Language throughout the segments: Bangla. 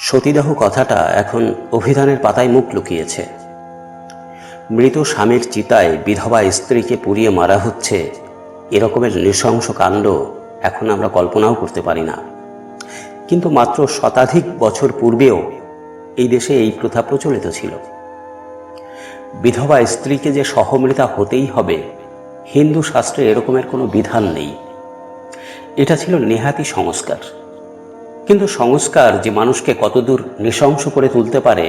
সতীদাহ কথাটা এখন অভিধানের পাতায় মুখ লুকিয়েছে। মৃত স্বামীর চিতায় বিধবা স্ত্রীকে পুড়িয়ে মারা হচ্ছে, এরকমের নৃশংস কাণ্ড এখন আমরা কল্পনাও করতে পারি না। কিন্তু মাত্র শতাধিক বছর পূর্বেও এই দেশে এই প্রথা প্রচলিত ছিল। বিধবা স্ত্রীকে যে সহমৃতা হতেই হবে, হিন্দু শাস্ত্রে এরকমের কোনো বিধান নেই। এটা ছিল নেহাতি সংস্কার। কিন্তু সংস্কার যে মানুষকে কতদূর নৃশংস করে তুলতে পারে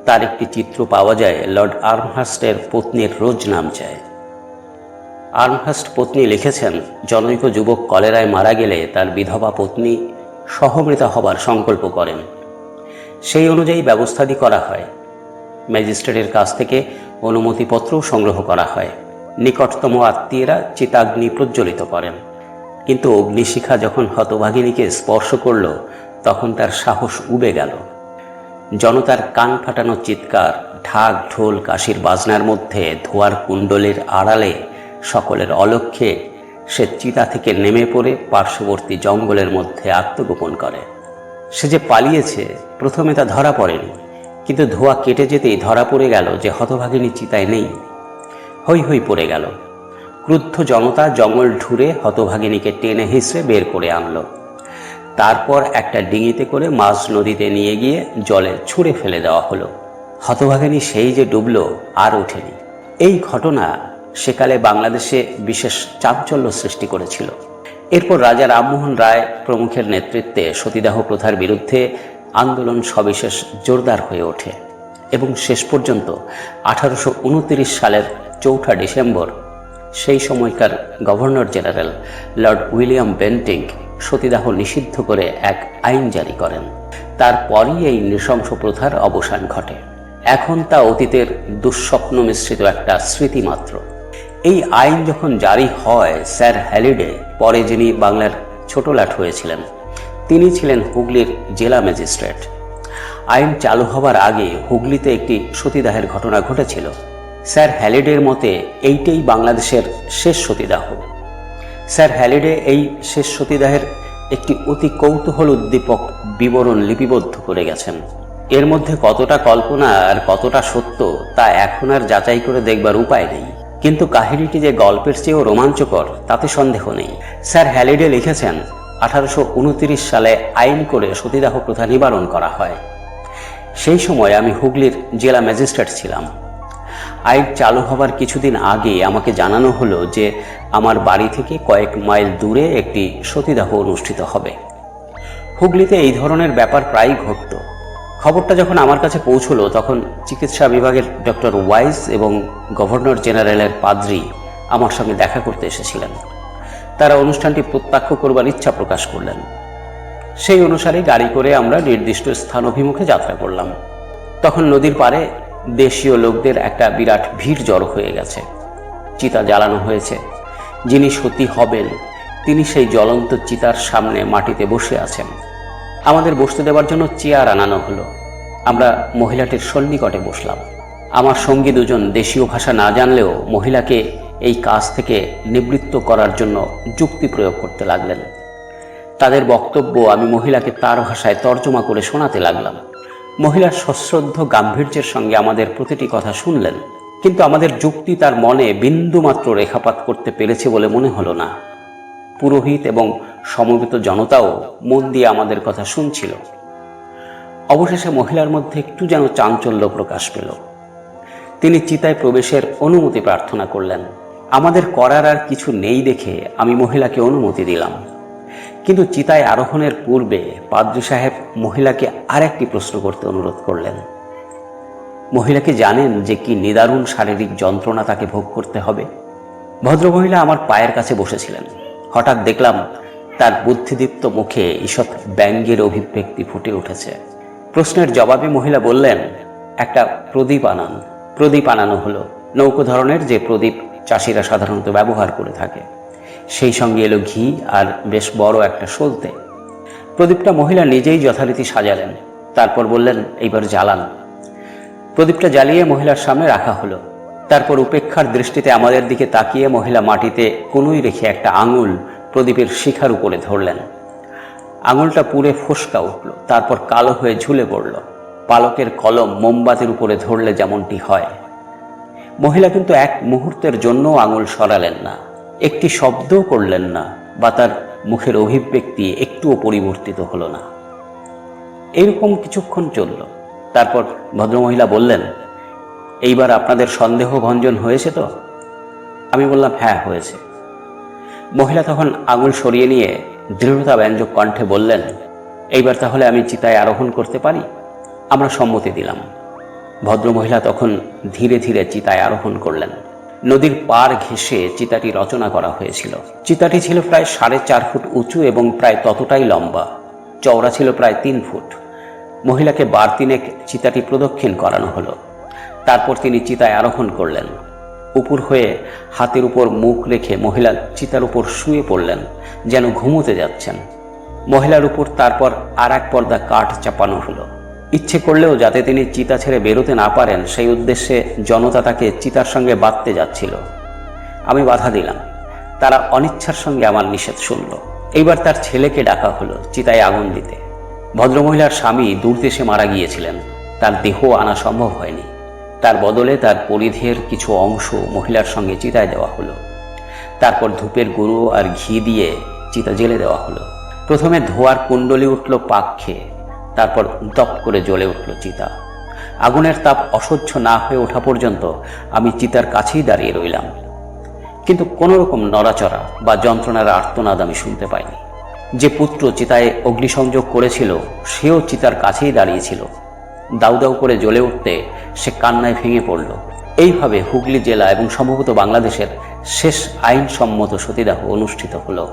তার একটি চিত্র পাওয়া যায় লর্ড আর্মহার্স্টের পত্নীর রোজ নাম চায়। আর্মহার্স্ট পত্নী লিখেছেন, জনৈক যুবক কলেরায় মারা গেলে তার বিধবা পত্নী সহমৃতা হবার সংকল্প করেন। সেই অনুযায়ী ব্যবস্থাদি করা হয়। ম্যাজিস্ট্রেটের কাছ থেকে অনুমতিপত্র সংগ্রহ করা হয়। নিকটতম আত্মীয়রা চিতাগ্নি প্রজ্বলিত করেন। কিন্তু অগ্নিশিখা যখন হতভাগিনীকে স্পর্শ করল, তখন তার সাহস উবে গেল। জনতার কান ফাটানো চিৎকার, ঢাক ঢোল কাশির বাজনার মধ্যে ধোয়ার কুণ্ডলের আড়ালে সকলের অলক্ষ্যে সে চিতা থেকে নেমে পড়ে পার্শ্ববর্তী জঙ্গলের মধ্যে আত্মগোপন করে। সে যে পালিয়েছে, প্রথমে তা ধরা পড়েনি, কিন্তু ধোঁয়া কেটে যেতেই ধরা পড়ে গেল যে হতভাগিনী চিতায় নেই। হৈ হৈ পড়ে গেল। ক্রুদ্ধ জনতা জঙ্গল ঢুরে হতভাগিনীকে টেনে হিঁচড়ে বের করে আনলো। তারপর একটা ডিঙিতে করে মাঝ নদীতে নিয়ে গিয়ে জলে ছুঁড়ে ফেলে দেওয়া হলো। হতভাগিনী সেই যে ডুবল, আর ওঠেনি। এই ঘটনা সেকালে বাংলাদেশে বিশেষ চাঞ্চল্য সৃষ্টি করেছিল। এরপর রাজা রামমোহন রায় প্রমুখের নেতৃত্বে সতীদাহ প্রথার বিরুদ্ধে আন্দোলন সবিশেষ জোরদার হয়ে ওঠে এবং শেষ পর্যন্ত 1829 সালের 4 ডিসেম্বর সেই সময়কার governor general Lord William Bentinck সতীদাহ নিষিদ্ধ করে এক আইন জারি করেন। তারপরই এই নৃশংস প্রথার অবসান ঘটে। এখন তা অতীতের দুঃস্বপ্ন মিশ্রিত একটা স্মৃতি মাত্র। এই আইন যখন জারি হয়, স্যার হ্যালিডে, পরে যিনি বাংলার ছোটলাট হয়েছিলেন, তিনি ছিলেন হুগলির জেলা ম্যাজিস্ট্রেট। আইন চালু হবার আগে হুগলিতে একটি সতীদাহের ঘটনা ঘটেছিল। স্যার হ্যালিডের মতে এইটাই বাংলাদেশের শেষ সতীদাহ। স্যার হ্যালিডে এই শেষ সতীদাহের একটি অতি কৌতূহল উদ্দীপক বিবরণ লিপিবদ্ধ করে গেছেন। এর মধ্যে কতটা কল্পনা আর কতটা সত্য তা এখন আর যাচাই করে দেখবার উপায় নেই, কিন্তু কাহিনীটি যে গল্পের চেয়েও রোমাঞ্চকর তাতে সন্দেহ নেই। স্যার হ্যালিডে লিখেছেন, 1829 সালে আইন করে সতীদাহ প্রথা নিবারণ করা হয়। সেই সময় আমি হুগলির জেলা ম্যাজিস্ট্রেট ছিলাম। আইন চালু হবার কিছুদিন আগে আমাকে জানানো হলো যে আমার বাড়ি থেকে কয়েক মাইল দূরে একটি সতীদাহ অনুষ্ঠিত হবে। হুগলিতে এই ধরনের ব্যাপার প্রায়ই ঘটত। খবরটা যখন আমার কাছে পৌঁছলো, তখন চিকিৎসা বিভাগের ডক্টর ওয়াইস এবং গভর্নর জেনারেলের পাদ্রি আমার সঙ্গে দেখা করতে এসেছিলেন। তারা অনুষ্ঠানটি প্রত্যক্ষ করবার ইচ্ছা প্রকাশ করলেন। সেই অনুসারে গাড়ি করে আমরা নির্দিষ্ট স্থান অভিমুখে যাত্রা করলাম। তখন নদীর পাড়ে দেশীয় লোকদের একটা বিরাট ভিড় জড়ো হয়ে গেছে। চিতা জ্বালানো হয়েছে। যিনি সতী হবেন তিনি সেই জ্বলন্ত চিতার সামনে মাটিতে বসে আছেন। আমাদের বসতে দেওয়ার জন্য চেয়ার আনানো হলো। আমরা মহিলাটির সন্নিকটে বসলাম। আমার সঙ্গী দুজন দেশীয় ভাষা না জানলেও মহিলাকে এই কাজ থেকে নিবৃত্ত করার জন্য যুক্তি প্রয়োগ করতে লাগলেন। তাদের বক্তব্য আমি মহিলাকে তার ভাষায় তর্জমা করে শোনাতে লাগলাম। মহিলার সশ্রদ্ধ গাম্ভীর্যের সঙ্গে আমাদের প্রতিটি কথা শুনলেন, কিন্তু আমাদের যুক্তি তার মনে বিন্দুমাত্র রেখাপাত করতে পেরেছে বলে মনে হলো না। পুরোহিত এবং সমবেত জনতাও মন দিয়ে আমাদের কথা শুনছিল। অবশেষে মহিলার মধ্যে একটু যেন চাঞ্চল্য প্রকাশ পেল। তিনি চিতায় প্রবেশের অনুমতি প্রার্থনা করলেন। আমাদের করার আর কিছু নেই দেখে আমি মহিলাকে অনুমতি দিলাম। কিন্তু চিতায় আরোহণের পূর্বে পাদ্রী সাহেব মহিলাকে আর একটি প্রশ্ন করতে অনুরোধ করলেন। মহিলাকে জানেন যে কি নিদারুণ শারীরিক যন্ত্রণা তাকে ভোগ করতে হবে? ভদ্রমহিলা আমার পায়ের কাছে বসেছিলেন। হঠাৎ দেখলাম তার বুদ্ধিদীপ্ত মুখে ঈষৎ ব্যঙ্গের অভিব্যক্তি ফুটে উঠেছে। প্রশ্নের জবাবে মহিলা বললেন, একটা প্রদীপ আনান। প্রদীপ আনানো হলো, নৌকো ধরনের যে প্রদীপ চাষিরা সাধারণত ব্যবহার করে থাকে। সেই সঙ্গে এলো ঘি আর বেশ বড় একটা সলতে। প্রদীপটা মহিলা নিজেই যথারীতি সাজালেন। তারপর বললেন, এইবার জ্বালান। প্রদীপটা জ্বালিয়ে মহিলার সামনে রাখা হলো। তারপর উপেক্ষার দৃষ্টিতে আমাদের দিকে তাকিয়ে মহিলা মাটিতে কনুই রেখে একটা আঙুল প্রদীপের শিখার উপরে ধরলেন। আঙুলটা পুড়ে ফোসকা উঠল, তারপর কালো হয়ে ঝুলে পড়ল। পালকের কলম মোমবাতির উপরে ধরলে যেমনটি হয়। মহিলা কিন্তু এক মুহূর্তের জন্য আঙুল সরালেন না, একটি শব্দও করলেন না, বা তার মুখের অভিব্যক্তি একটুও পরিবর্তিত হলো না। এইরকম কিছুক্ষণ চলল। তারপর ভদ্রমহিলা বললেন, এইবার আপনাদের সন্দেহ ভঞ্জন হয়েছে তো? আমি বললাম, হ্যাঁ হয়েছে। মহিলা তখন আঙুল সরিয়ে নিয়ে দৃঢ়তা ব্যঞ্জক কণ্ঠে বললেন, এইবার তাহলে আমি চিতায় আরোহণ করতে পারি? আমরা সম্মতি দিলাম। ভদ্রমহিলা তখন ধীরে ধীরে চিতায় আরোহণ করলেন। নদীর পাড় ঘেঁষে চিতাটি রচনা করা হয়েছিল। চিতাটি ছিল প্রায় 4.5 ফুট উঁচু এবং প্রায় ততটাই লম্বা। চওড়া ছিল প্রায় 3 ফুট। মহিলাকে 3 চিতাটি প্রদক্ষিণ করানো হলো। তারপর তিনি চিতায় আরোহণ করলেন। উপর হয়ে হাতের উপর মুখ রেখে মহিলা চিতার উপর শুয়ে পড়লেন, যেন ঘুমোতে যাচ্ছেন। মহিলার উপর তারপর আর এক পর্দা কাঠ চাপানো হলো। ইচ্ছে করলেও যাতে তিনি চিতা ছেড়ে বেরোতে না পারেন, সেই উদ্দেশ্যে জনতা তাকে চিতার সঙ্গে বাঁধতে যাচ্ছিল। আমি বাধা দিলাম। তারা অনিচ্ছার সঙ্গে আমার নিষেধ শুনল। এইবার তার ছেলেকে ডাকা হলো চিতায় আগুন দিতে। ভদ্রমহিলার স্বামী দূরদেশে মারা গিয়েছিলেন, তার দেহ আনা সম্ভব হয়নি। তার বদলে তার পরিধেয়ের কিছু অংশ মহিলার সঙ্গে চিতায় দেওয়া হলো। তারপর ধূপের গুঁড়ো আর ঘি দিয়ে চিতা জেলে দেওয়া হলো। প্রথমে ধোয়ার কুণ্ডলি উঠল পাক খেয়ে, তারপর দপ করে জ্বলে উঠল চিতা। আগুনের তাপ অসহ্য না হয়ে ওঠা পর্যন্ত আমি চিতার কাছেই দাঁড়িয়ে রইলাম, কিন্তু কোনো রকম নড়াচড়া বা যন্ত্রণার আর্তনাদ আমি শুনতে পাইনি। যে পুত্র চিতায় অগ্নিসংযোগ করেছিল সেও চিতার কাছেই দাঁড়িয়েছিল। দাউ দাউ করে জ্বলে উঠতে সে কান্নায় ভেঙে পড়ল। এইভাবে হুগলি জেলা এবং সম্ভবত বাংলাদেশের শেষ আইনসম্মত সতীদাহ অনুষ্ঠিত হলো।